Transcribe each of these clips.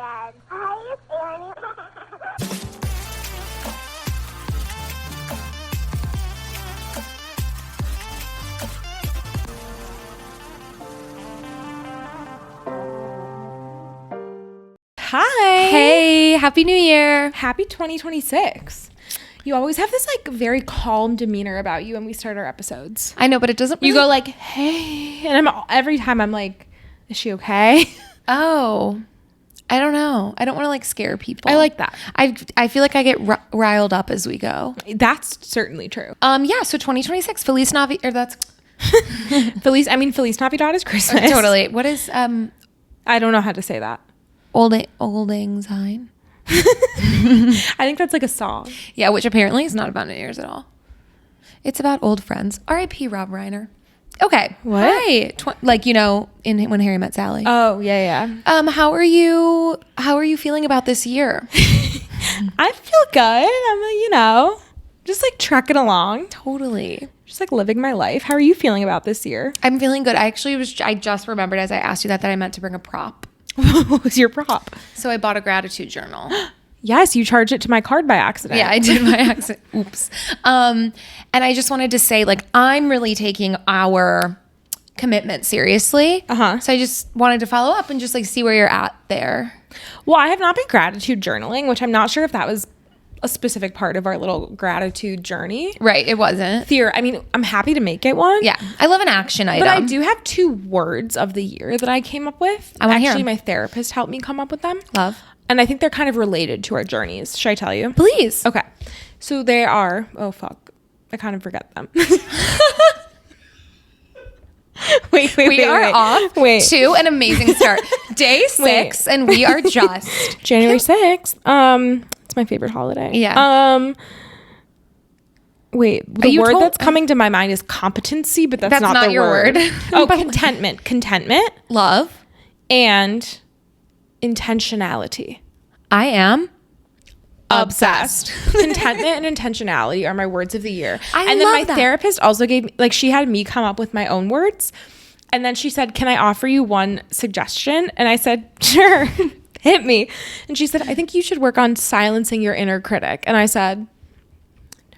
Dad. Hi, it's Annie. Hi. Hey, Happy New Year. Happy 2026. You always have this like very calm demeanor about you when we start our episodes. I know, but it doesn't You go like, hey, and every time I'm like, is she okay? Oh, I don't know. I don't want to like scare people. I like that. I feel like I get riled up as we go. That's certainly true. Yeah, so 2026, Feliz Navidad, or that's Feliz Navidad is Christmas. totally. What is I don't know how to say that. Old Lang Syne? I think that's like a song. Yeah, which apparently is not about New Year's at all. It's about old friends. R.I.P. Rob Reiner. Okay. What? Hi. Like, you know, in When Harry Met Sally. Oh, yeah. How are you feeling about this year? I feel good. I'm just like trucking along. Totally. Just like living my life. How are you feeling about this year? I'm feeling good. I just remembered as I asked you that I meant to bring a prop. What was your prop? So I bought a gratitude journal. Yes, you charged it to my card by accident. Yeah, I did by accident. Oops. And I just wanted to say, like, I'm really taking our commitment seriously. So I just wanted to follow up and just like see where you're at there. Well, I have not been gratitude journaling, which I'm not sure if that was a specific part of our little gratitude journey. Right, it wasn't. I'm happy to make it one. Yeah, I love an action item. But I do have 2 words of the year that I came up with. I want to hear Actually, them. my therapist helped me come up with them. Love. And I think they're kind of related to our journeys. Should I tell you? Please. Okay. So they are, oh fuck, I kind of forget them. Wait. We are off to an amazing start. Day 6, Wait. and we are just January 6th. It's my favorite holiday. Yeah. Wait, the word that's coming to my mind is competency, but that's not the your word. Oh, contentment, love, and intentionality. I am Obsessed. Contentment and intentionality are my words of the year. I and then love my that. therapist also gave me, like, she had me come up with my own words. And then she said, can I offer you one suggestion? And I said, sure, hit me. And she said, I think you should work on silencing your inner critic. And I said,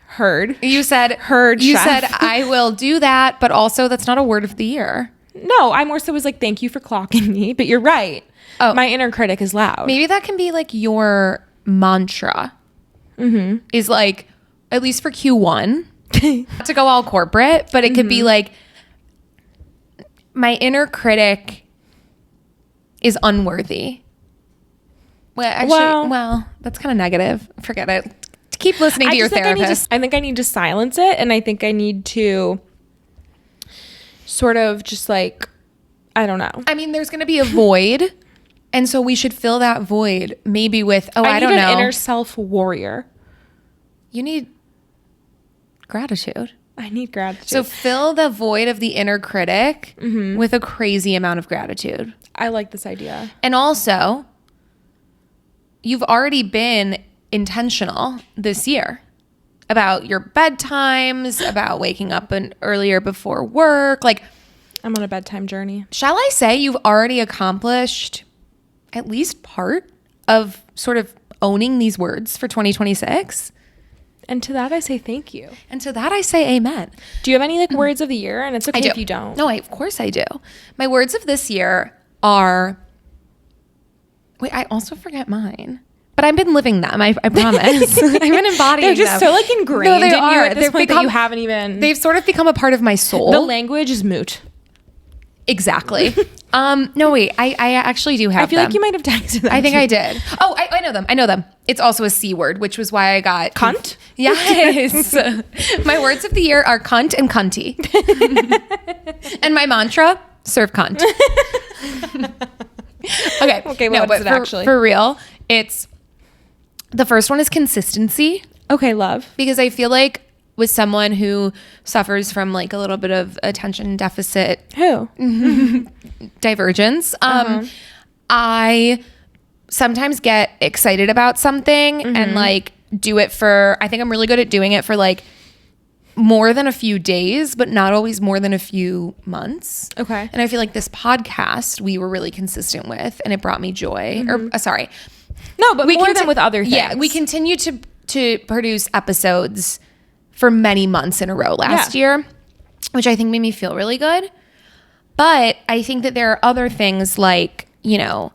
heard. You said, chef. I will do that, but also that's not a word of the year. No, I more so was like, thank you for clocking me. But you're right. Oh. My inner critic is loud. Maybe that can be like your mantra. Is like, at least for Q1, not to go all corporate, but it could be like, my inner critic is unworthy. Well, actually, that's kind of negative. Forget it. Keep listening to your therapist. I think I need to silence it, and I think I need to sort of just like, I don't know. I mean, there's going to be a void, and so we should fill that void maybe with, I don't know. I need an inner self warrior. You need gratitude. I need gratitude. So fill the void of the inner critic with a crazy amount of gratitude. I like this idea. And also, you've already been intentional this year about your bedtimes, about waking up earlier before work. Like, I'm on a bedtime journey. shall I say you've already accomplished at least part of sort of owning these words for 2026? And to that I say thank you. And to that I say amen. Do you have any like words of the year? And it's okay if you don't. No, of course I do. My words of this year are, wait, I also forget mine. But I've been living them, I promise. I've been embodying them. They're just so like ingrained in you at this point that you haven't even... They've sort of become a part of my soul. The language is moot. Exactly. No, wait, I actually do have them. I feel like you might have texted them. I think I did. Oh, I know them. It's also a C word, which was why I got... Cunt? Yes. My words of the year are cunt and cunty. And my mantra, serve cunt. Okay, well, what's it actually? For real, it's... The first one is consistency. Okay, love. Because I feel like with someone who suffers from like a little bit of attention deficit divergence, I sometimes get excited about something and like do it for, I think I'm really good at doing it for like more than a few days, but not always more than a few months. Okay. And I feel like this podcast we were really consistent with, and it brought me joy. Or sorry. No, but We more conti- than with other things. Yeah, we continue to produce episodes for many months in a row last year, which I think made me feel really good. But I think that there are other things like, you know,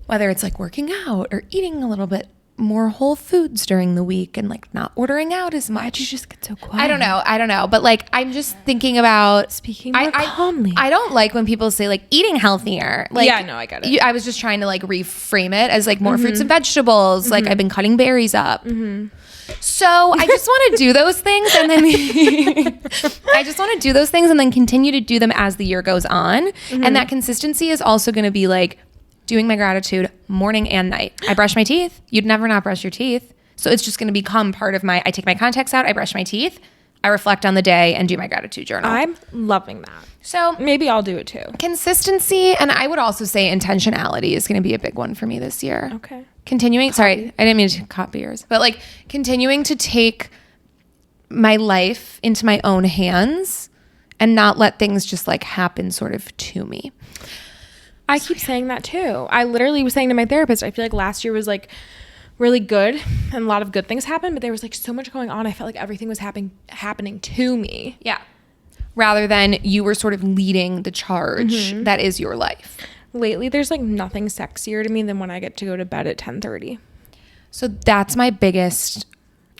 whether it's like working out or eating a little bit more whole foods during the week and like not ordering out as much. Why'd you just get so quiet? I don't know. But like, I'm just thinking about Speaking more calmly. I don't like when people say like eating healthier. Like, Yeah, no, I get it. I was just trying to like reframe it as like more fruits and vegetables. Like I've been cutting berries up. So I just want to do those things and then I just want to do those things and then continue to do them as the year goes on. And that consistency is also going to be like doing my gratitude morning and night. I brush my teeth. You'd never not brush your teeth. So it's just going to become part of I take my contacts out, I brush my teeth, I reflect on the day and do my gratitude journal. I'm loving that. So Maybe I'll do it too. consistency, and I would also say intentionality is going to be a big one for me this year. Okay. Continuing, sorry, I didn't mean to copy yours, but like continuing to take my life into my own hands and not let things just like happen sort of to me. I keep saying that too. I literally was saying to my therapist, I feel like last year was like really good and a lot of good things happened, but there was like so much going on. I felt like everything was happening to me. Yeah. Rather than you were sort of leading the charge that is your life. Lately, there's like nothing sexier to me than when I get to go to bed at 10:30. So that's my biggest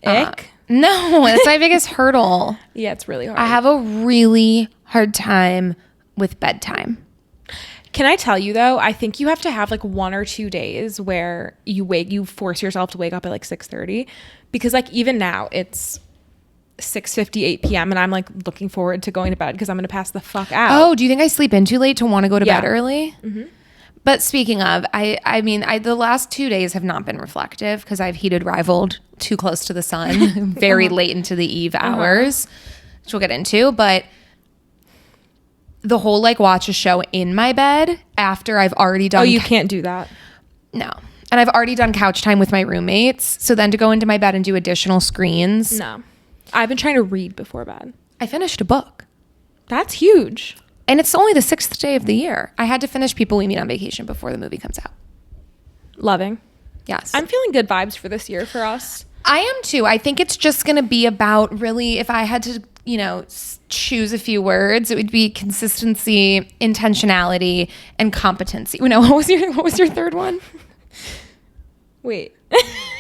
Ick? No, that's my biggest hurdle. Yeah, it's really hard. I have a really hard time with bedtime. Can I tell you though, I think you have to have like 1 or 2 days where you force yourself to wake up at like 6:30, because like even now it's 6:58 p.m. and I'm like looking forward to going to bed because I'm going to pass the fuck out. Oh, do you think I sleep in too late to want to go to bed early? Mm-hmm. But speaking of, I mean, the last 2 days have not been reflective because I've heated rivaled too close to the sun very late into the eve hours, which we'll get into. But the whole like watch a show in my bed after I've already done. Oh, you can't do that. No. And I've already done couch time with my roommates. So then to go into my bed and do additional screens. No. I've been trying to read before bed. I finished a book. That's huge. And it's only the 6th day of the year. I had to finish People We Meet on Vacation before the movie comes out. Loving. Yes. I'm feeling good vibes for this year for us. I am too. I think it's just going to be about really, if I had to, you know, choose a few words, it would be consistency, intentionality, and competency. No, what was your third one? Wait.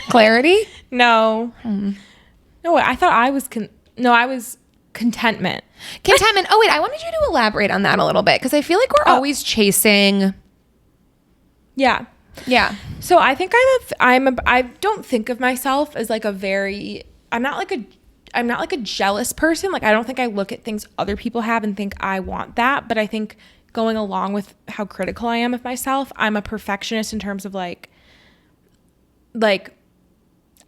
Clarity? No. No, I thought I was I was contentment. Contentment. Oh, wait, I wanted you to elaborate on that a little bit because I feel like we're always chasing. Yeah. Yeah. So I think I don't think of myself as like I'm not like a jealous person. Like I don't think I look at things other people have and think I want that. But I think going along with how critical I am of myself, I'm a perfectionist in terms of like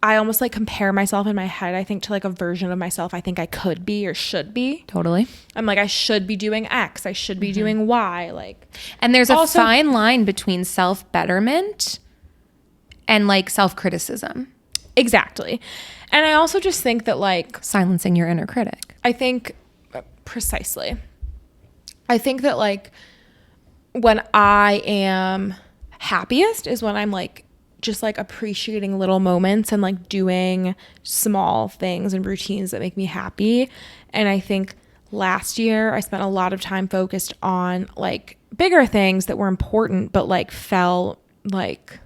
I almost like compare myself in my head, I think, to like a version of myself I think I could be or should be. Totally. I'm like, I should be doing X. I should be doing Y. Like, and there's also, a fine line between self-betterment and like self-criticism. Exactly. And I also just think that like silencing your inner critic. I think precisely. I think that like when I am happiest is when I'm like just like appreciating little moments and like doing small things and routines that make me happy. And I think last year I spent a lot of time focused on like bigger things that were important, but like fell like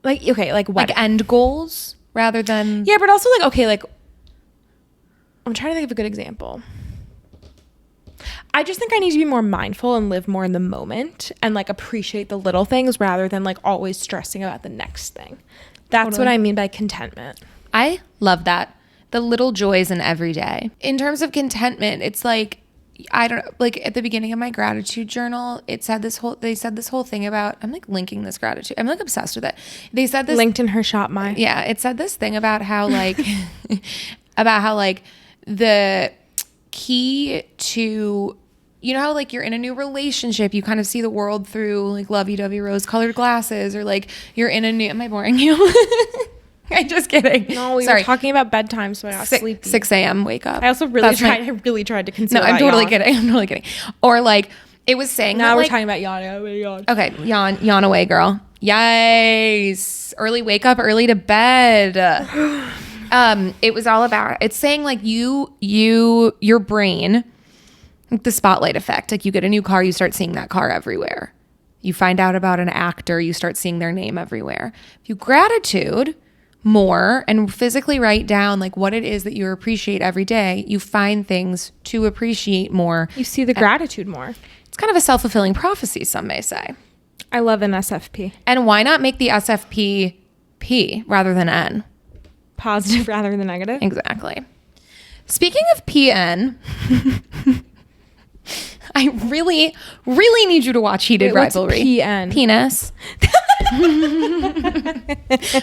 okay, like what? Like end goals rather than. Yeah, but also like, okay, like I'm trying to think of a good example. I just think I need to be more mindful and live more in the moment and like appreciate the little things rather than like always stressing about the next thing. That's Totally. what I mean by contentment. I love that. The little joys in every day. In terms of contentment, it's like, I don't know, like at the beginning of my gratitude journal, they said this whole thing about, I'm like linking this gratitude. I'm like obsessed with it. They said this. Linked in her shop, Yeah. It said this thing about how like, the key to, you know how like you're in a new relationship, you kind of see the world through like lovey-dovey rose-colored glasses, or like you're in a new, am I boring you? I'm just kidding. No, we Sorry. were talking about bedtime, so I got sleepy. 6 a.m. wake up. I also really tried to conceal No, I'm that totally yawn. kidding. I'm totally kidding. Or like it was saying Now that, we're like, talking about yawn. okay, yawn away, girl. Yes. Early wake up, early to bed. It was all about, it's saying like your brain, like the spotlight effect, like you get a new car, you start seeing that car everywhere. You find out about an actor, you start seeing their name everywhere. If you gratitude more and physically write down like what it is that you appreciate every day, you find things to appreciate more. You see the gratitude more. It's kind of a self-fulfilling prophecy, some may say. I love an SFP. And why not make the SFP P rather than N? Positive rather than negative. Exactly. Speaking of PN, I really, really need you to watch Heated Wait, what's Rivalry. PN? Penis.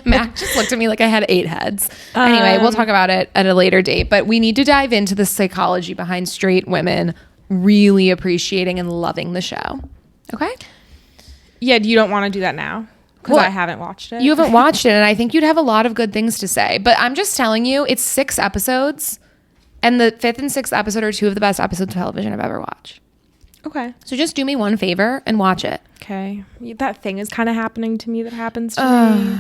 Mac just looked at me like I had 8 heads. Anyway, we'll talk about it at a later date, but we need to dive into the psychology behind straight women really appreciating and loving the show. Okay? Yeah, you don't want to do that now? Because Well, I haven't watched it. You haven't watched it, and I think you'd have a lot of good things to say. But I'm just telling you, it's 6 episodes, and the 5th and 6th episode are 2 of the best episodes of television I've ever watched. Okay. So just do me one favor and watch it. Okay. That thing is kind of happening to me that happens to me.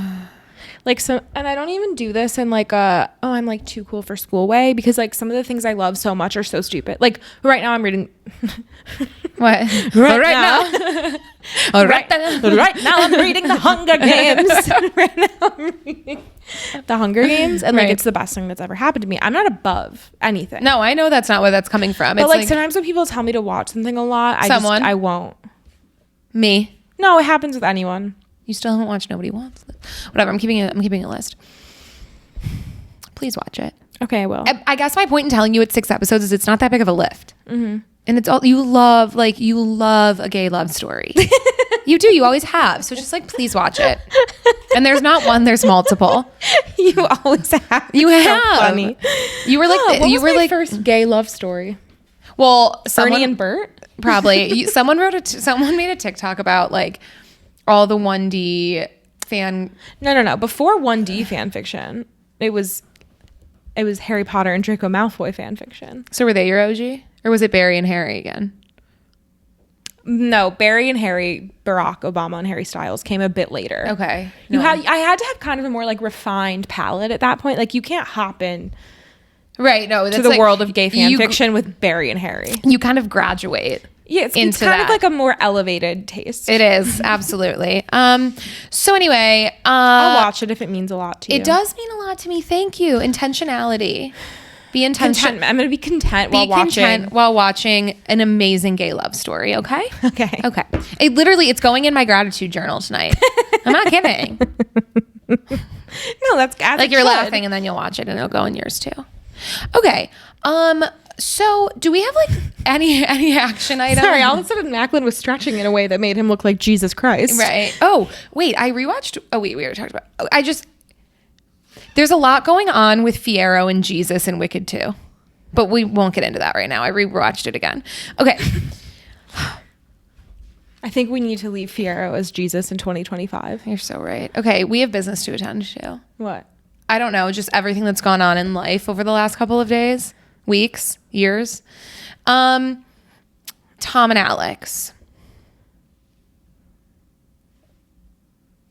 Like, so, and I don't even do this in like a, oh, I'm like too cool for school way, because like some of the things I love so much are so stupid. Like right now I'm reading. What? Right now I'm reading The Hunger Games. Right now I'm reading The Hunger Games, and like Right. it's the best thing that's ever happened to me. I'm not above anything. No, I know that's not where that's coming from. But It's like sometimes when people tell me to watch something a lot, I won't. me. No, it happens with anyone. You still haven't watched Nobody Wants This. Whatever. I'm keeping a list. Please watch it. Okay, I will. I guess my point in telling you it's 6 episodes is it's not that big of a lift. Mm-hmm. And it's all you love a gay love story. You do. You always have. So just like, please watch it. And there's not one, there's multiple. You always have. You It's have. so funny. You were like, What you was were my like, first gay love story? well, Bernie and Bert? Probably. Someone made a TikTok about like all the 1D fan. No. Before 1D fan fiction, it was Harry Potter and Draco Malfoy fan fiction. So were they your OG? Or was it Barry and Harry again? No, Barry and Harry, Barack Obama and Harry Styles came a bit later. Okay. I had to have kind of a more like refined palette at that point. Like you can't hop in Right. No, to that's the like, world of gay fan fiction with Barry and Harry. You kind of graduate. Yeah, it's into kind of that. like a more elevated taste. It is. Absolutely. So anyway, I'll watch it if it means a lot to you. it does mean a lot to me. Thank you. Intentionality. Be intentional. Content. I'm going to be content Be while watching. content while watching an amazing gay love story. Okay. Okay. Okay. It's going in my gratitude journal tonight. I'm not kidding. No, that's as Like it you're should. laughing and then you'll watch it and it'll go in yours too. Okay. So do we have like any action items? Sorry, all of a sudden Macklin was stretching in a way that made him look like Jesus Christ. Right. Oh, wait, I rewatched. Oh, wait, we already talked about. There's a lot going on with Fiyero and Jesus and Wicked 2, but we won't get into that right now. I rewatched it again. Okay. I think we need to leave Fiyero as Jesus in 2025. You're so right. Okay, we have business to attend to. What? I don't know, just everything that's gone on in life over the last couple of days, weeks, years. Tom and Alex.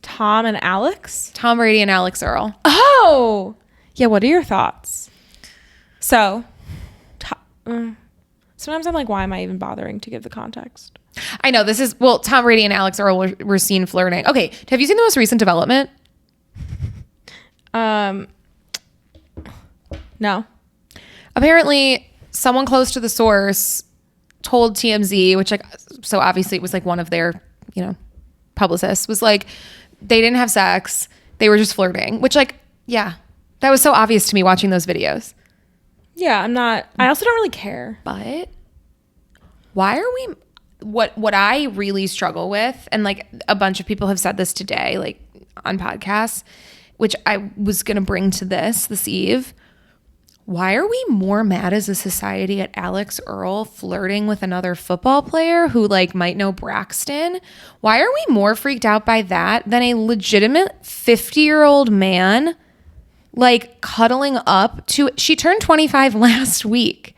Tom and Alex? Tom Brady and Alex Earl. Oh! Yeah, what are your thoughts? So, sometimes I'm like, why am I even bothering to give the context? I know Tom Brady and Alex Earl were seen flirting. Okay, have you seen the most recent development? No. Apparently, someone close to the source told TMZ, which so obviously it was like one of their, publicists, was like, they didn't have sex. They were just flirting, which yeah, that was so obvious to me watching those videos. Yeah, I also don't really care. But why are we, what I really struggle with, and like a bunch of people have said this today, like on podcasts, which I was going to bring to this eve. Why are we more mad as a society at Alex Earl flirting with another football player who might know Braxton? Why are we more freaked out by that than a legitimate 50-year-old man like cuddling up to, she turned 25 last week.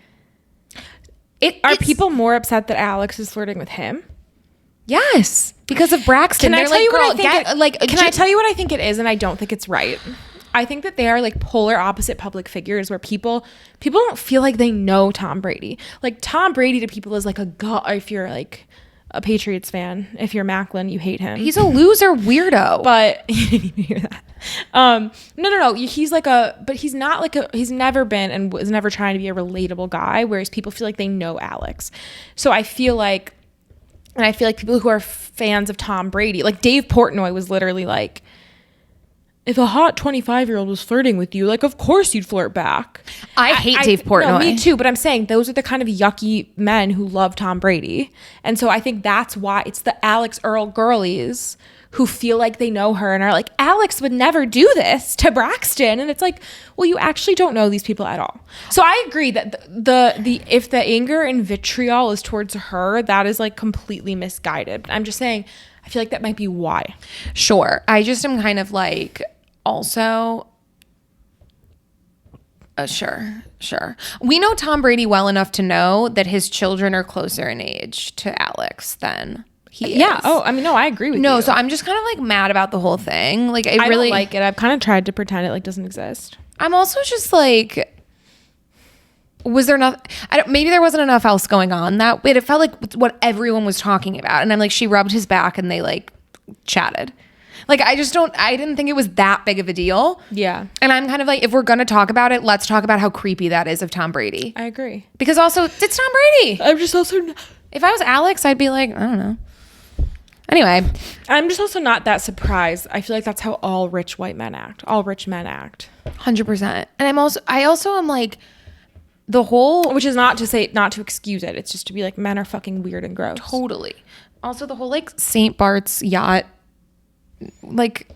Are people more upset that Alex is flirting with him? Yes, because of Braxton. Can I tell you what I think? Can I tell you what I think it is? And I don't think it's right. I think that they are like polar opposite public figures, where people don't feel like they know Tom Brady. Like Tom Brady to people is like a god. If you're like a Patriots fan, if you're Macklin, you hate him. He's a loser weirdo. But you didn't even hear that. No. He's like but he's not like he's never been and was never trying to be a relatable guy. Whereas people feel like they know Alex. So I feel like people who are fans of Tom Brady, like Dave Portnoy was literally like, if a hot 25-year-old was flirting with you, like, of course you'd flirt back. I hate Dave Portnoy. No, me too. But I'm saying those are the kind of yucky men who love Tom Brady. And so I think that's why it's the Alex Earl girlies who feel like they know her and are like, Alex would never do this to Braxton. And it's like, well, you actually don't know these people at all. So I agree that the if the anger and vitriol is towards her, that is like completely misguided. I'm just saying, I feel like that might be why. Sure. I just am kind of like, also, sure. We know Tom Brady well enough to know that his children are closer in age to Alex than he is. Yeah. Oh, I mean, no, I agree with you. No, so I'm just kind of like mad about the whole thing. Like, I really don't like it. I've kind of tried to pretend it like doesn't exist. I'm also just like, was there not? Maybe there wasn't enough else going on that way. It felt like what everyone was talking about, and I'm like, she rubbed his back and they like chatted. Like, I didn't think it was that big of a deal. Yeah. And I'm kind of like, if we're going to talk about it, let's talk about how creepy that is of Tom Brady. I agree. Because also, it's Tom Brady. I'm just also... If I was Alex, I'd be like, I don't know. Anyway. I'm just also not that surprised. I feel like that's how all rich white men act. All rich men act. 100%. And I also am like, the whole... Which is not to excuse it. It's just to be like, men are fucking weird and gross. Totally. Also, the whole like St. Bart's yacht... Like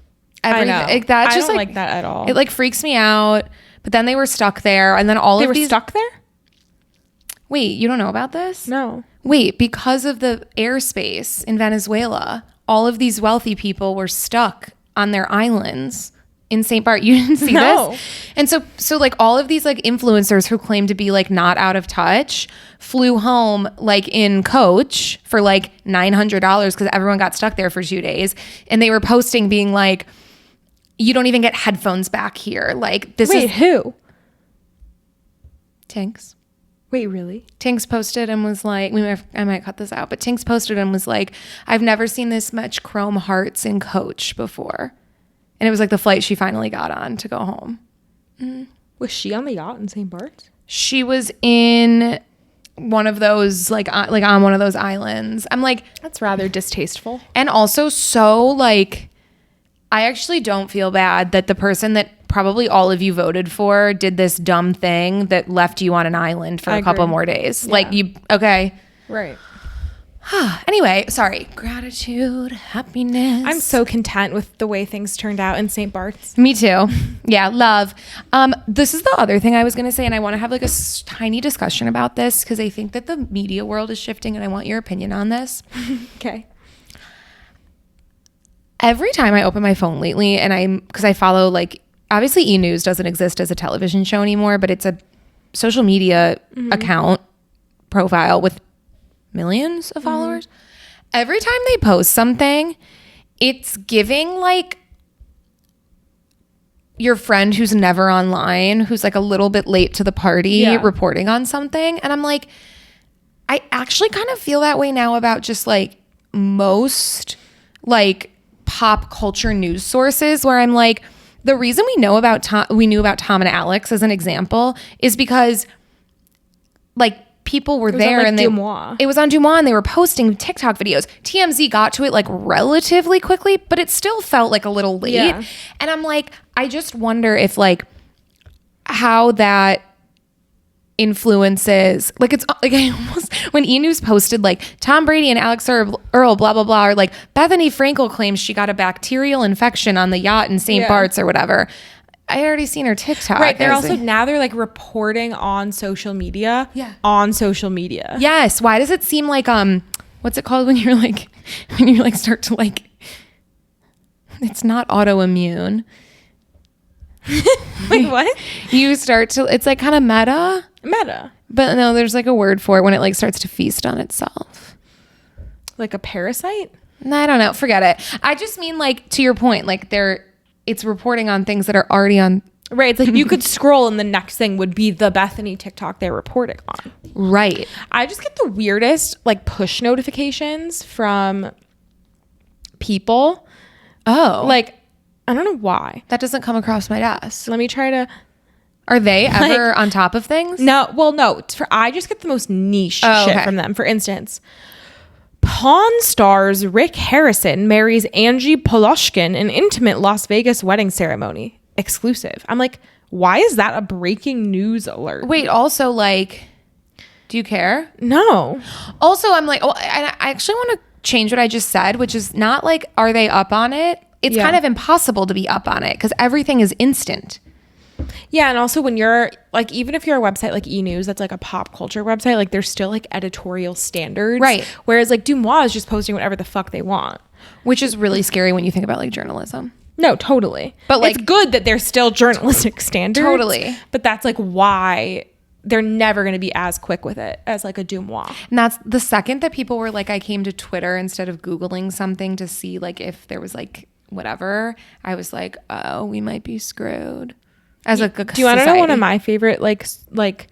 everything, I know. Like, that I just don't like that at all. It like freaks me out. But then they were stuck there, and then they were stuck there. Wait, you don't know about this? No. Wait, because of the airspace in Venezuela, all of these wealthy people were stuck on their islands in St. Bart. You didn't see this? And so like all of these like influencers who claim to be like not out of touch flew home like in coach for like $900 because everyone got stuck there for 2 days. And they were posting being like, you don't even get headphones back here. Like this is... Wait, who? Tinks. Wait, really? Tinks posted and was like, I might cut this out, but Tinks posted and was like, I've never seen this much chrome hearts in coach before. And it was like the flight she finally got on to go home. Mm. Was she on the yacht in St. Bart's? She was in one of those, like on one of those islands. I'm like... That's rather distasteful. And also so, like, I actually don't feel bad that the person that probably all of you voted for did this dumb thing that left you on an island for a couple more days. Yeah. Like, you... Okay. Right. Anyway, sorry. Gratitude, happiness. I'm so content with the way things turned out in St. Bart's. Me too. Yeah, love. This is the other thing I was going to say, and I want to have like a tiny discussion about this because I think that the media world is shifting, and I want your opinion on this. Okay. Every time I open my phone lately, and because I follow like, obviously E! News doesn't exist as a television show anymore, but it's a social media account profile with millions of followers. Every time they post something, it's giving like your friend who's never online, who's like a little bit late to the party, reporting on something. And I'm like, I actually kind of feel that way now about just like most like pop culture news sources, where I'm like, the reason we knew about Tom and Alex as an example is because like people were there, on, like, and it was on Dumois, and they were posting TikTok videos. TMZ got to it like relatively quickly, but it still felt like a little late. Yeah. And I'm like, I just wonder if like how that influences, like, it's like, I almost, when E! News posted like Tom Brady and Alex Earl blah blah blah, or like Bethany Frankel claims she got a bacterial infection on the yacht in St. Bart's or whatever. I had already seen her TikTok. Right. Now they're like reporting on social media. Yeah. On social media. Yes. Why does it seem like what's it called when you're like start to like, it's not autoimmune. Wait, what? You start to, it's like kind of meta. Meta. But no, there's like a word for it when it like starts to feast on itself. Like a parasite? No, I don't know. Forget it. I just mean like, to your point, like it's reporting on things that are already on. Right. It's like you could scroll and the next thing would be the Bethany TikTok they're reporting on. Right. I just get the weirdest like push notifications from people. Oh. Like, I don't know why. That doesn't come across my desk. Let me try to. Are they ever on top of things? No. Well, no. I just get the most niche shit okay. from them. For instance, Pawn Stars Rick Harrison marries Angie Poloshkin in intimate Las Vegas wedding ceremony. Exclusive. I'm like, why is that a breaking news alert? Wait, also like, do you care? No. Also, I'm like, I actually want to change what I just said, which is not like, are they up on it? It's kind of impossible to be up on it because everything is instant. Yeah, and also when you're like, even if you're a website like E-News, that's like a pop culture website, like there's still like editorial standards. Right. Whereas like Dumois is just posting whatever the fuck they want. Which is really scary when you think about like journalism. No, totally. But like, it's good that there's still journalistic standards. Totally. But that's like why they're never going to be as quick with it as like a Dumois. And that's the second that people were like, I came to Twitter instead of Googling something to see like if there was like whatever, I was like, oh, we might be screwed. As a Do you want to know one of my favorite like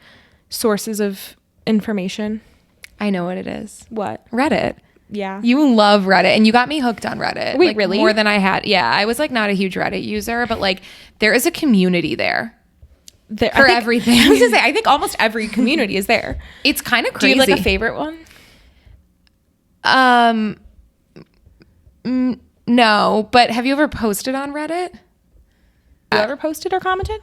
sources of information? I know what it is. What? Reddit. Yeah. You love Reddit, and you got me hooked on Reddit. Wait, like, really? More than I had. Yeah, I was like not a huge Reddit user, but like there is a community there for everything. I was gonna say, I think almost every community is there. It's kind of Do crazy. you have like a favorite one? No, but have you ever posted on Reddit? You ever posted or commented?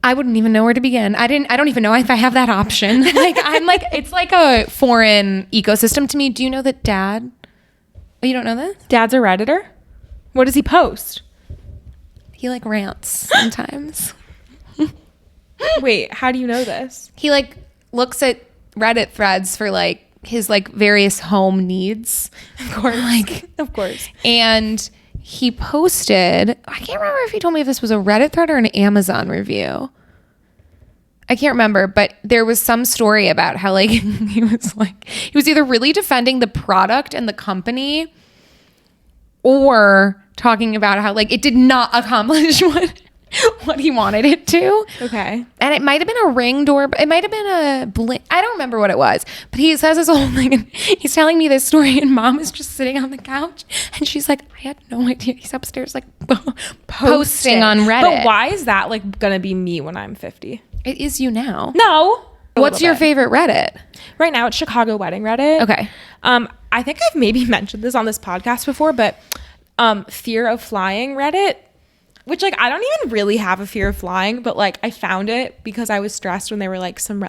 I wouldn't even know where to begin. I don't even know if I have that option. Like I'm like, it's like a foreign ecosystem to me. Do you know that Dad? Oh, you don't know this? Dad's a Redditor? What does he post? He like rants sometimes. Wait, how do you know this? He like looks at Reddit threads for like his like various home needs. Of course. Like, of course. And he posted, I can't remember if he told me if this was a Reddit thread or an Amazon review. I can't remember, but there was some story about how like he was either really defending the product and the company or talking about how like it did not accomplish what he wanted it to. Okay. And it might have been a Ring doorbell. It might have been a Blink. I don't remember what it was. But he says this whole thing. And he's telling me this story. And Mom is just sitting on the couch. And she's like, I had no idea. He's upstairs like posting on Reddit. But why is that like going to be me when I'm 50? It is you now. No. What's your favorite Reddit? Right now it's Chicago Wedding Reddit. Okay. I think I've maybe mentioned this on this podcast before, but Fear of Flying Reddit. Which, like, I don't even really have a fear of flying, but, like, I found it because I was stressed when there were, like, some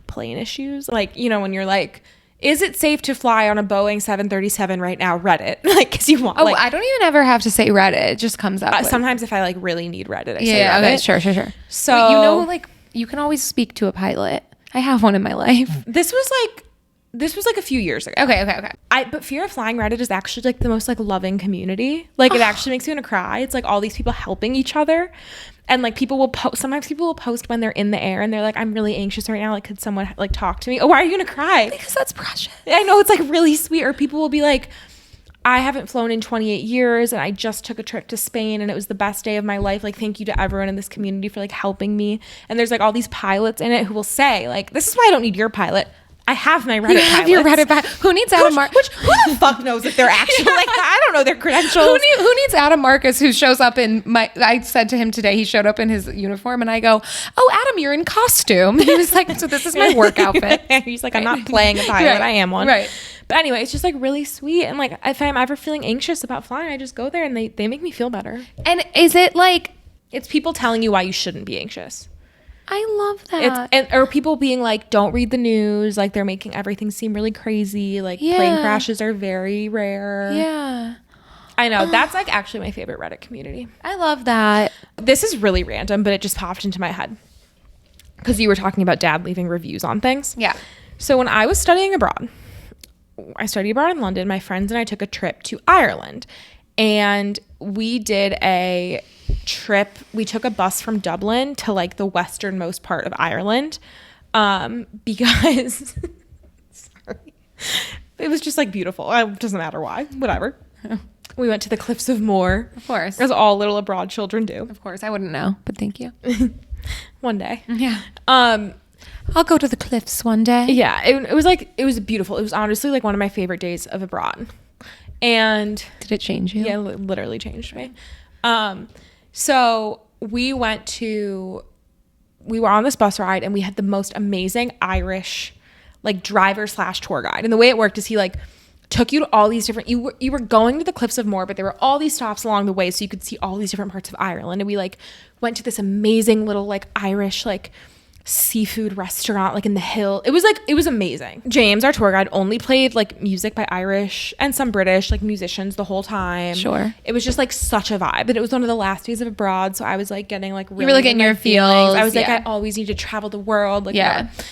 plane issues. Like, you know, when you're, like, is it safe to fly on a Boeing 737 right now? Reddit. Like, because you want, Oh, like... I don't even ever have to say Reddit. It just comes up. Sometimes if I, like, really need Reddit, I say yeah, Reddit. okay, sure. So... Wait, you know, like, you can always speak to a pilot. I have one in my life. This was, like, a few years ago. Okay. But Fear of Flying Reddit is actually like the most like loving community. Like it actually makes me want to cry. It's like all these people helping each other. And like sometimes people will post when they're in the air and they're like, I'm really anxious right now. Like, could someone like talk to me? Oh, why are you gonna cry? Because that's precious. I know, it's like really sweet. Or people will be like, I haven't flown in 28 years and I just took a trip to Spain and it was the best day of my life. Like, thank you to everyone in this community for like helping me. And there's like all these pilots in it who will say like, this is why I don't need your pilot. I have my Reddit pilots. Have your Reddit pilot. Who needs Adam Marcus? Who the fuck knows if they're actually like, I don't know their credentials. Who needs Adam Marcus who shows up in I said to him today, he showed up in his uniform and I go, oh, Adam, you're in costume. And he was like, so this is my work outfit. He's like, I'm not playing a pilot. Right. I am one. Right. But anyway, it's just like really sweet. And like, if I'm ever feeling anxious about flying, I just go there and they make me feel better. And is it like, it's people telling you why you shouldn't be anxious. I love that. Or people being like, don't read the news. Like they're making everything seem really crazy. Like plane crashes are very rare. Yeah. I know. That's like actually my favorite Reddit community. I love that. This is really random, but it just popped into my head. Because you were talking about Dad leaving reviews on things. Yeah. So when I was studying abroad, I studied abroad in London. My friends and I took a trip to Ireland. And we did a trip. We took a bus from Dublin to like the westernmost part of Ireland, because sorry, it was just like beautiful. It doesn't matter why, whatever. We went to the Cliffs of Moher, Of course. as all little abroad children do. Of course. I wouldn't know, but thank you. One day. Yeah. I'll go to the cliffs one day. Yeah, it was beautiful. It was honestly like one of my favorite days of abroad. And Did it change you? yeah, it literally changed me. So we were on this bus ride, and we had the most amazing Irish like driver / tour guide. And the way it worked is he like took you to all these different, you were going to the Cliffs of Moher, but there were all these stops along the way, so you could see all these different parts of Ireland. And we like went to this amazing little like Irish like seafood restaurant like in the hill. It was amazing. James, our tour guide, only played like music by Irish and some British like musicians the whole time. Sure. It was just like such a vibe. And it was one of the last days of abroad, so I was like getting like really, really getting in my your feels. I was like, Yeah. I always need to travel the world. Like, Yeah. whatever.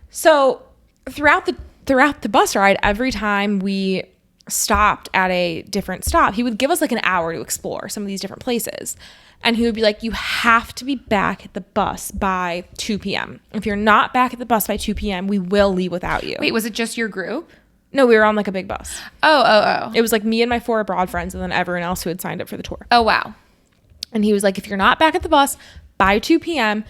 So throughout the bus ride, every time we stopped at a different stop, he would give us like an hour to explore some of these different places. And he would be like, you have to be back at the bus by 2 p.m. If you're not back at the bus by 2 p.m., we will leave without you. Wait, was it just your group? No, we were on like a big bus. Oh. It was like me and my 4 abroad friends and then everyone else who had signed up for the tour. Oh, wow. And he was like, if you're not back at the bus by 2 p.m.,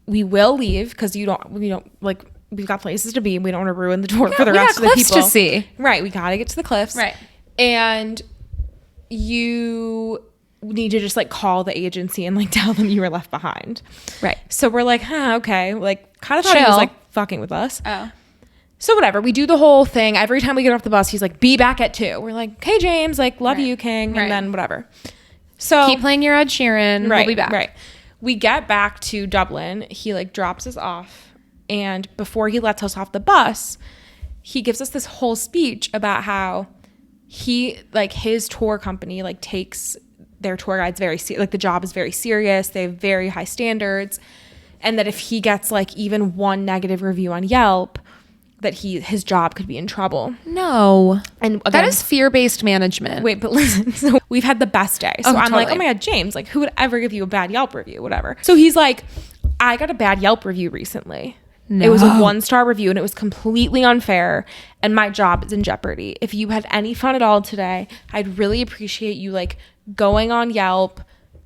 we will leave because we don't like, we've got places to be and we don't want to ruin the tour for the rest of the cliffs people. to see. Right. We got to get to the cliffs. Right. And you need to just like call the agency and like tell them you were left behind. Right. So we're like, okay. Like kind of thought he Chill. was like fucking with us. Oh. So whatever, we do the whole thing. Every time we get off the bus, he's like, be back at 2. We're like, okay, James, like, love Right. you, King. Right. And then whatever. So Keep playing your Ed Sheeran. right, We'll be back. Right. We get back to Dublin. He like drops us off. And before he lets us off the bus, he gives us this whole speech about how he, like his tour company, like takes their tour guides like the job is very serious. They have very high standards. And that if he gets like even one negative review on Yelp, that his job could be in trouble. No. And again, That is fear-based management. wait, but listen, so we've had the best day. So I'm like, totally. oh my God, James, like who would ever give you a bad Yelp review, whatever. So he's like, I got a bad Yelp review recently. No. It was a 1-star review and it was completely unfair and my job is in jeopardy. If you had any fun at all today, I'd really appreciate you like going on Yelp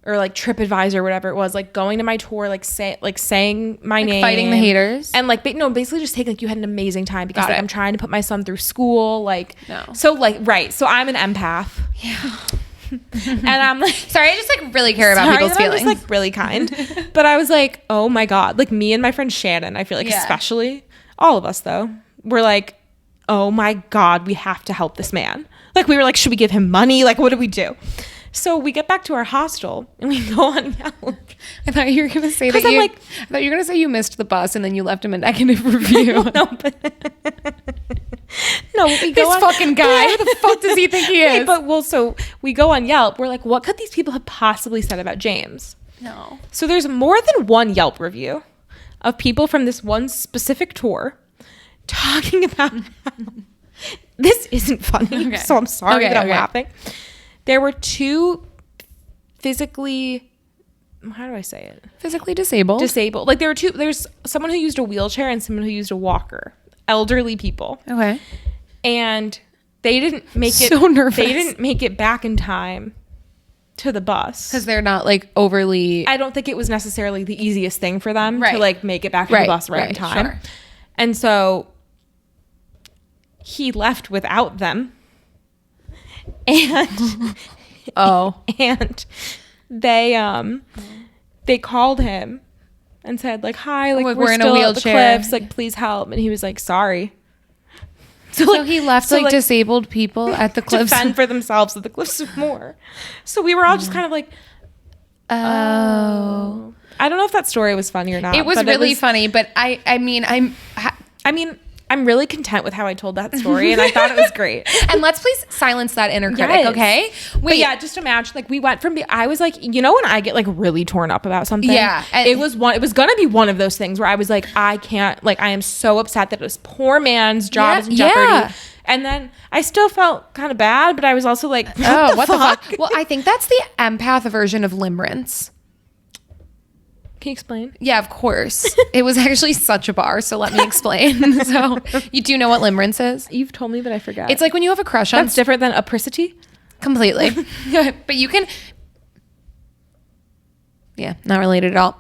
or like TripAdvisor, whatever it was, like going to my tour, saying my name, fighting the haters. and like basically just take like you had an amazing time because Got like it. I'm trying to put my son through school, like No. so like right. So I'm an empath. Yeah. And I'm like, Sorry, I just like really care about sorry people's that I'm feelings. just like really kind. But I was like, oh my God, like me and my friend Shannon, I feel like Yeah. especially all of us though, we're like, oh my God, we have to help this man. Like we were like, should we give him money? Like what do we do? So we get back to our hostel and we go on Yelp. I thought you were gonna say 'Cause that I'm you. like- I thought you were gonna say you missed the bus and then you left him a negative review. No, but no, we go This on, fucking guy. Who the fuck does he think he is? But so we go on Yelp. We're like, what could these people have possibly said about James? No. So there's more than one Yelp review of people from this one specific tour talking about this isn't funny. Okay. So I'm sorry Okay, that I'm okay. laughing. There were 2 physically, how do I say it? Physically disabled. Disabled. Like there's someone who used a wheelchair and someone who used a walker. Elderly people. Okay. And they didn't make it. So nervous. They didn't make it back in time to the bus. Because they're not like overly. I don't think it was necessarily the easiest thing for them Right. to like make it back to Right, the bus right in right, time. sure. And so he left without them. And Oh. and they called him and said like, hi, like Like, we're we're in a still at the wheelchair. cliffs, like please help. And he was like, sorry. So he left so, like disabled people at the to cliffs. fend for themselves at the Cliffs of Moher. So we were all just kind of like, Oh. I don't know if that story was funny or not. It was but really funny, but I mean, I mean, I'm really content with how I told that story, and I thought it was great. And let's please silence that inner critic, Yes. okay? But yeah, just imagine, like, we went from I was like, you know, when I get like really torn up about something, Yeah. it was gonna be one of those things where I was like, I can't, like, I am so upset that this poor man's job is in jeopardy. Yeah. And then I still felt kind of bad, but I was also like, What the fuck? Well, I think that's the empath version of limerence. Can you explain? Yeah, of course. It was actually such a bar, so let me explain. So, you do know what limerence is? You've told me, but I forgot. It's like when you have a crush on That's different than apricity. completely. But you can yeah, not related at all.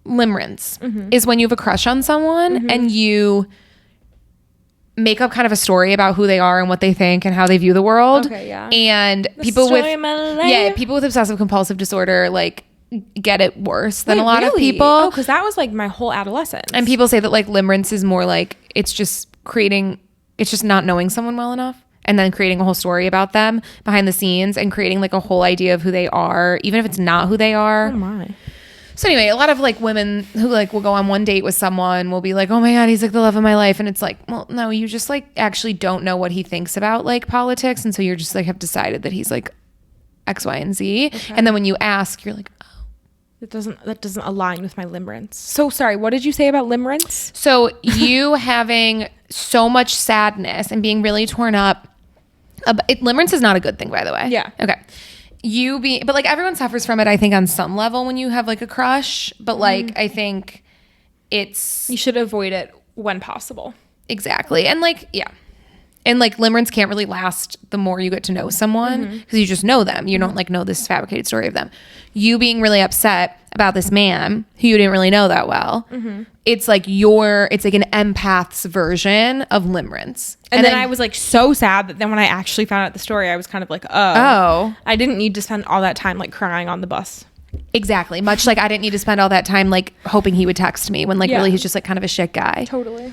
Limerence is when you have a crush on someone and you make up kind of a story about who they are and what they think and how they view the world. Okay, yeah. And people with obsessive compulsive disorder like get it worse than a lot of people. Oh, because that was like my whole adolescence. And people say that like limerence is more like it's just not knowing someone well enough and then creating a whole story about them behind the scenes and creating like a whole idea of who they are, even if it's not who they are. Oh my. So anyway, a lot of like women who like will go on one date with someone will be like, oh my God, he's like the love of my life. And it's like, well, no, you just like actually don't know what he thinks about like politics. And so you're just like have decided that he's like X, Y, and Z. Okay. And then when you ask, you're like, oh. That doesn't align with my limerence. So sorry, what did you say about limerence? So you having so much sadness and being really torn up. Limerence is not a good thing, by the way. Yeah. Okay. But like everyone suffers from it, I think, on some level when you have like a crush. But like, I think you should avoid it when possible. Exactly. And like, yeah. And like limerence can't really last the more you get to know someone because you just know them. You don't like know this fabricated story of them. You being really upset about this man who you didn't really know that well. It's like an empath's version of limerence. And then I was like so sad that then when I actually found out the story, I was kind of like, oh, I didn't need to spend all that time like crying on the bus. Exactly. Much like I didn't need to spend all that time like hoping he would text me when like really he's just like kind of a shit guy. Totally.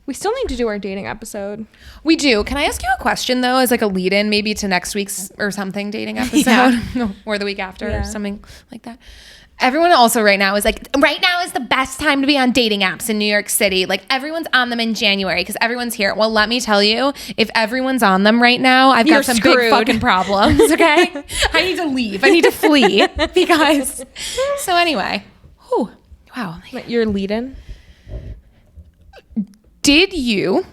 We still need to do our dating episode. We do. Can I ask you a question though, as like a lead in maybe to next week's or something dating episode or the week after or something like that? Everyone also right now is like, right now is the best time to be on dating apps in New York City. Like everyone's on them in January because everyone's here. Well, let me tell you, if everyone's on them right now, I've got some big fucking problems, okay? I need to leave. I need to flee because... So anyway. Whew. Wow. You're lead-in? Did you,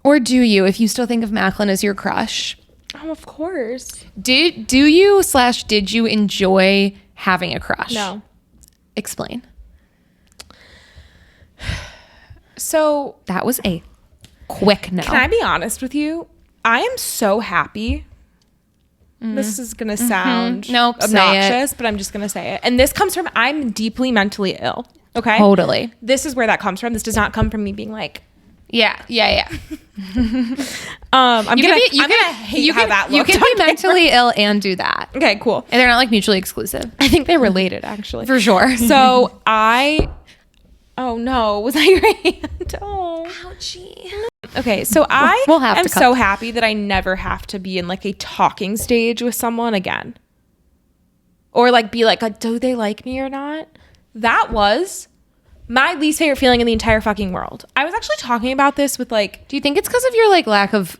or do you, if you still think of Macklin as your crush? Oh, of course. Did you enjoy having a crush? No. Explain. So that was a quick no. Can I be honest with you? I am so happy. This is going to sound obnoxious, but I'm just going to say it. And this comes from I'm deeply mentally ill. Okay? Totally. This is where that comes from. This does not come from me being like, yeah. I'm gonna hate how that looks. You can be mentally ill and do that. Okay, cool. And they're not like mutually exclusive. I think they're related, actually. For sure. So oh no, was that your hand? Oh, ouchie. Okay, so I am to so happy that I never have to be in like a talking stage with someone again, or like be like, do they like me or not? That was my least favorite feeling in the entire fucking world. I was actually talking about this with like... Do you think it's because of your like lack of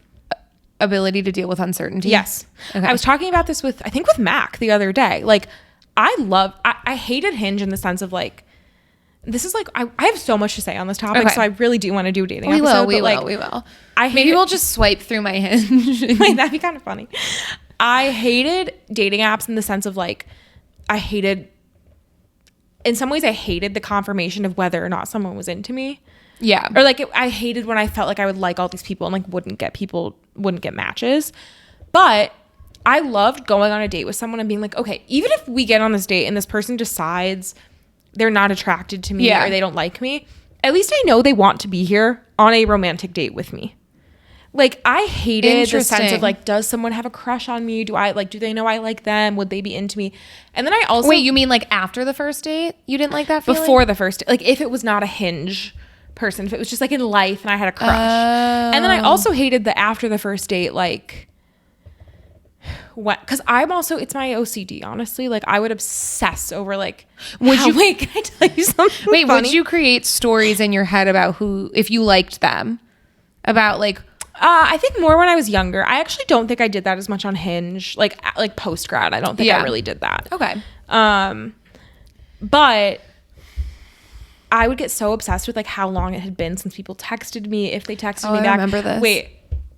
ability to deal with uncertainty? Yes. Okay. I was talking about this with Mac the other day. Like, I hated Hinge in the sense of like, this is like, I have so much to say on this topic, so I really do want to do a dating episode. We will. Maybe we'll just swipe through my Hinge. Like, that'd be kind of funny. I hated dating apps in the sense of like, in some ways I hated the confirmation of whether or not someone was into me. Yeah. Or like I hated when I felt like I would like all these people and like wouldn't get matches. But I loved going on a date with someone and being like, okay, even if we get on this date and this person decides they're not attracted to me or they don't like me, at least I know they want to be here on a romantic date with me. Like, I hated the sense of like, does someone have a crush on me? Do they know I like them? Would they be into me? And then I also... Wait, you mean like after the first date? You didn't like that feeling? Before the first date. Like, if it was not a Hinge person, if it was just like in life and I had a crush. And then I also hated the after the first date, like, because I'm also, it's my OCD, honestly. Like, I would obsess over, like, Would you- wait, can I tell you something Wait, funny? would you create stories in your head about who, if you liked them, about like, I think more when I was younger. I actually don't think I did that as much on Hinge, like post grad. I don't think I really did that. okay. But I would get so obsessed with like how long it had been since people texted me, if they texted me I back. remember this. Wait,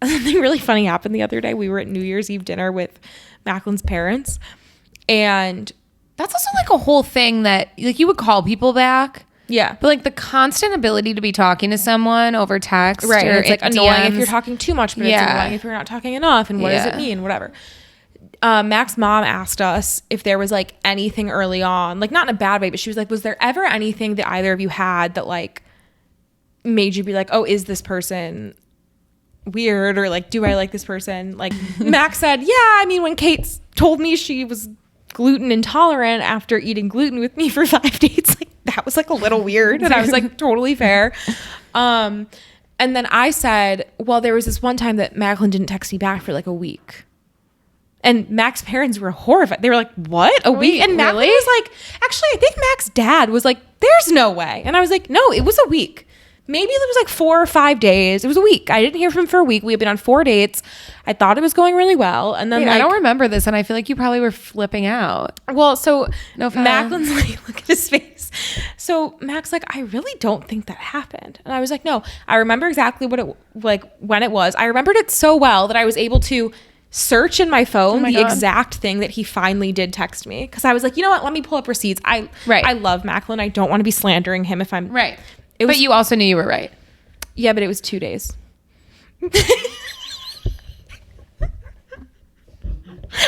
something really funny happened the other day. We were at New Year's Eve dinner with Macklin's parents, and That's also like a whole thing that like you would call people back. yeah. But like the constant ability to be talking to someone over text, Right. Or And it's like annoying if DMs. you're talking too much, but Yeah. it's annoying if you're not talking enough. And what does it Yeah. mean? Whatever. Mac's mom asked us if there was like anything early on, like not in a bad way, but she was like, was there ever anything that either of you had that like made you be like, oh, is this person weird? Or like, do I like this person? Like Mac said, yeah, I mean, when Kate told me she was gluten intolerant after eating gluten with me for 5 days, like that was like a little weird. And I was like, totally fair. And then I said, well, there was this one time that Macklin didn't text me back for like a week. And Mac's parents were horrified. They were like, what? A week? And Macklin was like, actually, I think Mac's dad was like, there's no way. And I was like, no, it was a week. Maybe it was like 4 or 5 days. It was a week. I didn't hear from him for a week. We had been on 4 dates. I thought it was going really well. And then Wait, like, I don't remember this, and I feel like you probably were flipping out. well, so No offense. Macklin's like, look at his face. So Mac's like, I really don't think that happened. And I was like, no, I remember exactly what it, like when it was. I remembered it so well that I was able to search in my phone my the God. exact thing that he finally did text me. Cause I was like, you know what? Let me pull up receipts. I love Macklin. I don't want to be slandering him if I'm Right. It was, But you also knew you were right. yeah, but it was 2 days.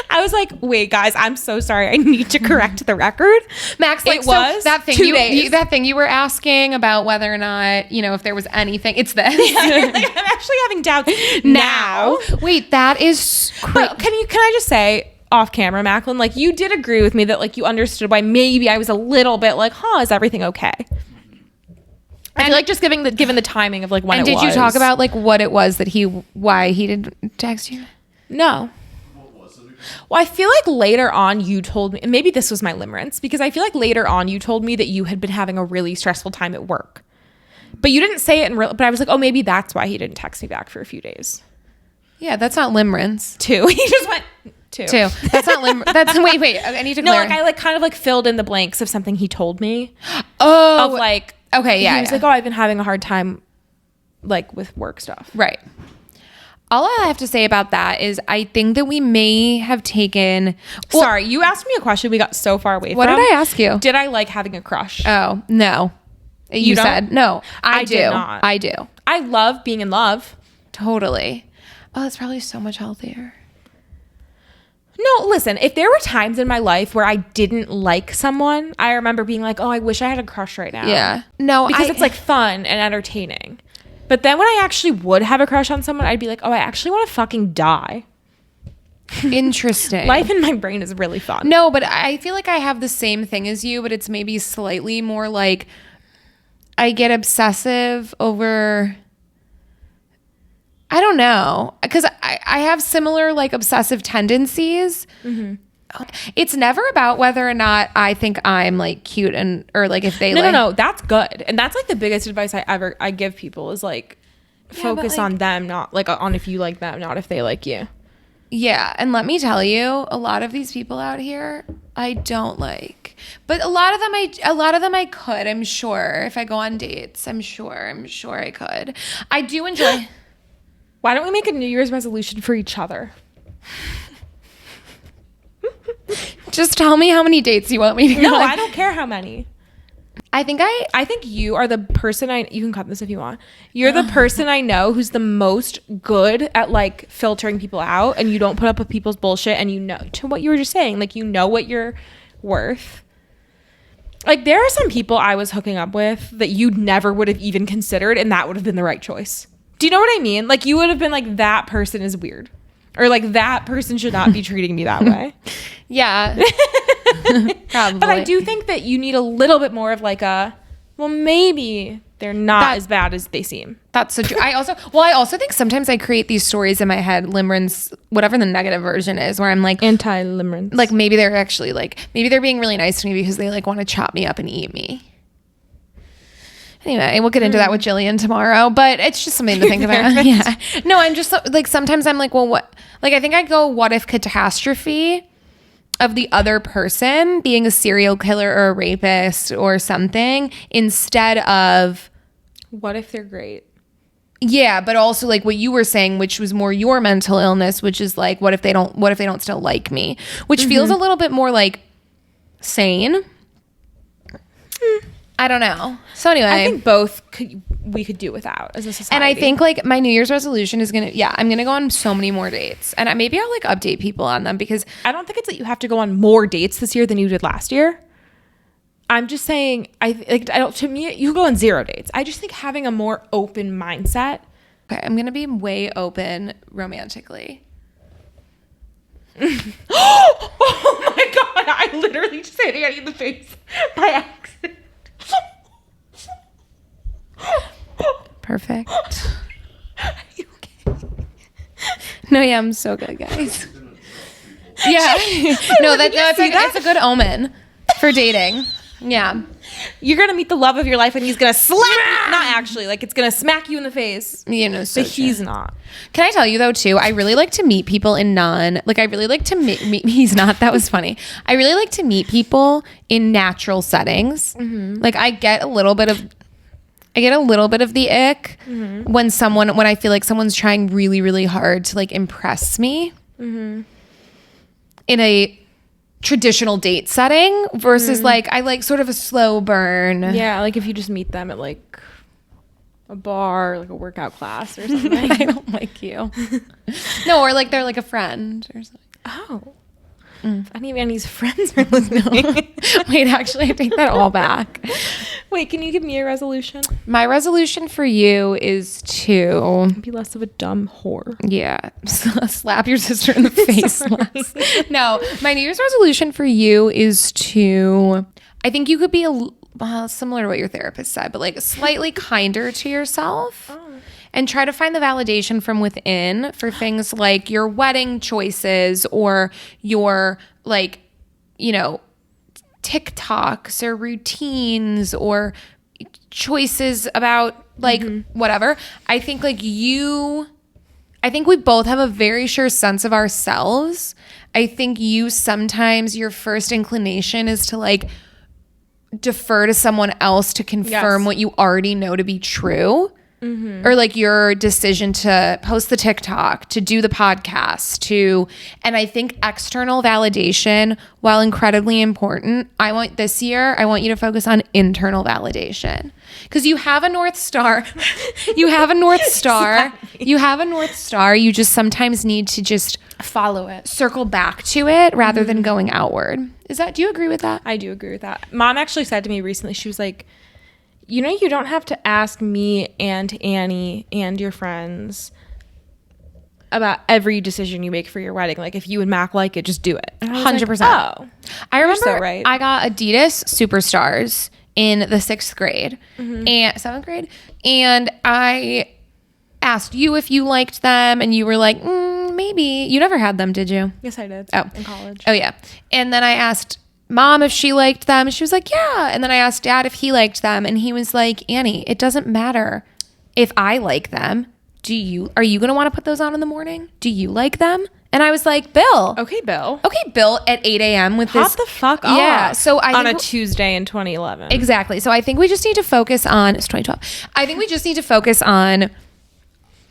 I was like, wait, guys, I'm so sorry. I need to correct the record. Max, like, It was that thing 2 days. that thing you were asking about whether or not, you know, if there was anything. It's this. Like, I'm actually having doubts now. Wait, that is But can I just say off camera, Macklin, like you did agree with me that like you understood why maybe I was a little bit like, is everything okay? I feel like just given the timing of like when And it did was. you talk about like what it was that why he didn't text you? No. Well, I feel like later on you told me, and maybe this was my limerence, because I feel like later on you told me that you had been having a really stressful time at work. But you didn't say it in real, but I was like, oh, maybe that's why he didn't text me back for a few days. Yeah, that's not limerence. 2. He just went 2. That's not limerence. That's wait. I need to No, clarify. like I like kind of like filled in the blanks of something he told me. Oh, Of like, okay, yeah. He was like, oh, I've been having a hard time like with work stuff. Right. All I have to say about that is I think that we may have taken. Well, Sorry, you asked me a question we got so far away what from. did I ask you? Did I like having a crush? Oh, no. You don't? said no. I do. did not. I do. I love being in love. Totally. Oh, that's probably so much healthier. No, listen, if there were times in my life where I didn't like someone, I remember being like, oh, I wish I had a crush right now. Yeah. No, Because it's like fun and entertaining. But then when I actually would have a crush on someone, I'd be like, oh, I actually want to fucking die. interesting. Life in my brain is really fun. No, but I feel like I have the same thing as you, but it's maybe slightly more like I get obsessive over. I don't know, because I have similar like obsessive tendencies. Mm-hmm. It's never about whether or not I think I'm like cute or like if they No, that's good. And that's like the biggest advice I give people is like focus like- on them, not like on if you like them, not if they like you. Yeah, and let me tell you, a lot of these people out here I don't like. But a lot of them I could, I'm sure. If I go on dates, I'm sure I could. I do enjoy. Why don't we make a New Year's resolution for each other? Just tell me how many dates you want me to go No, on. I don't care how many. I think I think you are the person you can cut this if you want. You're the person I know who's the most good at like filtering people out, and you don't put up with people's bullshit, and you know, to what you were just saying, like you know what you're worth. Like there are some people I was hooking up with that you never would have even considered, and that would have been the right choice. Do you know what I mean? Like you would have been like, that person is weird. Or like that person should not be treating me that way. Yeah. Probably. But I do think that you need a little bit more of like well, maybe They're not as bad as they seem. That's so true. I also think sometimes I create these stories in my head, limerence, whatever the negative version is, where I'm like anti-limerence. Like maybe they're actually like, maybe they're being really nice to me because they like want to chop me up and eat me. Anyway, we'll get into that with Jillian tomorrow, but it's just something to think about. Yeah. No, I'm just like, sometimes I'm like, well, what? Like, I think I go, what if catastrophe of the other person being a serial killer or a rapist or something instead of what if they're great? Yeah, but also like what you were saying, which was more your mental illness, which is like, what if they don't still like me? Which feels a little bit more like sane. I don't know. So anyway, I think we could do without as a society. And I think like my New Year's resolution is I'm gonna go on so many more dates, and maybe I'll like update people on them because I don't think it's that you have to go on more dates this year than you did last year. I'm just saying, to me, you go on 0 dates. I just think having a more open mindset. Okay, I'm gonna be way open romantically. Oh my God, I literally just hit Annie in the face by accident. Perfect. Are you okay? No, yeah, I'm so good, guys. Yeah. No, it's a good omen for dating. Yeah. You're going to meet the love of your life and he's going to slap you. Not actually, like it's going to smack you in the face. You know, so but he's not. Can I tell you though too, I really like to meet people in I really like to meet he's not, that was funny. I really like to meet people in natural settings. Mm-hmm. Like I get a little bit of the ick when I feel like someone's trying really, really hard to like impress me in a traditional date setting versus like I like sort of a slow burn. Yeah, like if you just meet them at like a bar, like a workout class or something. I don't like you. No, or like they're like a friend or something. Oh. If any of Annie's friends are listening. Wait, actually, I take that all back. Wait, can you give me a resolution? My resolution for you is to be less of a dumb whore. Yeah. Slap your sister in the face less. No, my New Year's resolution for you is to, I think you could be similar to what your therapist said, but like slightly kinder to yourself. Oh. And try to find the validation from within for things like your wedding choices or your like, you know, TikToks or routines or choices about like whatever. I think we both have a very sure sense of ourselves. I think sometimes your first inclination is to like defer to someone else to confirm what you already know to be true. Mm-hmm. Or like your decision to post the TikTok, to do the podcast, and I think external validation, while incredibly important, I want you to focus on internal validation. Because you have a North Star. You have a North Star. You have a North Star. You just sometimes need to just follow it, circle back to it rather than going outward. Do you agree with that? I do agree with that. Mom actually said to me recently, she was like, you know, you don't have to ask me and Annie and your friends about every decision you make for your wedding. Like, if you and Mac like it, just do it. 100%. Like, oh, I remember right. I got Adidas Superstars in the 6th grade and 7th grade. And I asked you if you liked them and you were like, maybe. You never had them, did you? Yes, I did. Oh, in college. Oh, yeah. And then I asked Mom if she liked them. She was like, yeah. And then I asked Dad if he liked them. And he was like, Annie, it doesn't matter if I like them. Are you going to want to put those on in the morning? Do you like them? And I was like, Bill. Okay, Bill. Okay, Bill at 8 a.m. with this. Pop the fuck off. Yeah. So on a Tuesday in 2011. Exactly. So I think we just need to focus on, it's 2012. I think we just need to focus on,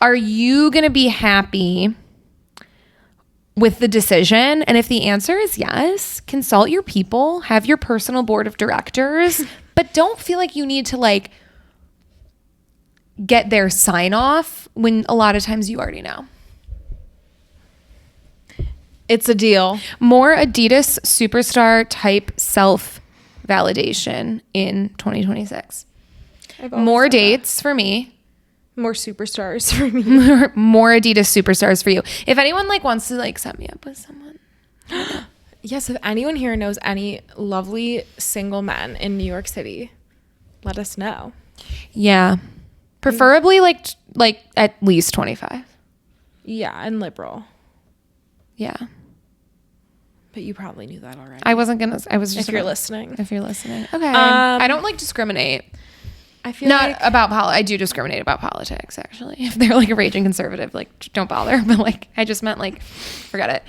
are you going to be happy with the decision? And if the answer is yes, consult your people, have your personal board of directors, but don't feel like you need to like get their sign off when a lot of times you already know. It's a deal. More Adidas Superstar type self validation in 2026. More dates for me. More superstars for me. More Adidas Superstars for you. If anyone like wants to like set me up with someone. Yes, if anyone here knows any lovely single men in New York City, let us know. Yeah. Preferably like at least 25. Yeah, and liberal. Yeah. But you probably knew that already. I was just if you're listening. If you're listening. Okay. I don't like discriminate. I feel Not like about I do discriminate about politics, actually. If they're like a raging conservative, like don't bother. But like I just meant like forget it.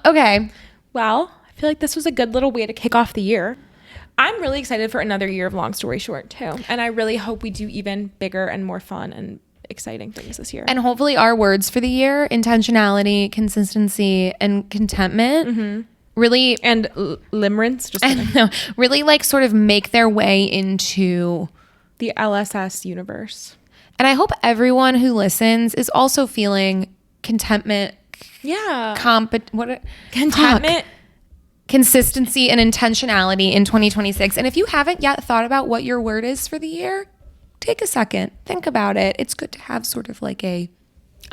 Okay. well, I feel like this was a good little way to kick off the year. I'm really excited for another year of Long Story Short too. And I really hope we do even bigger and more fun and exciting things this year. And hopefully our words for the year, intentionality, consistency, and contentment really and limerence, just kidding. no, really like sort of make their way into The LSS universe. And I hope everyone who listens is also feeling contentment, Yeah. contentment, consistency, and intentionality in 2026. And if you haven't yet thought about what your word is for the year, take a second, think about it. It's good to have sort of like a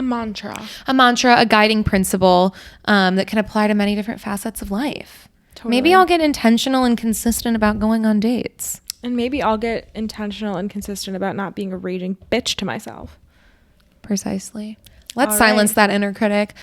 mantra, a guiding principle that can apply to many different facets of life. Totally. Maybe I'll get intentional and consistent about going on dates. And maybe I'll get intentional and consistent about not being a raging bitch to myself. Precisely. Let's All silence right. that inner critic.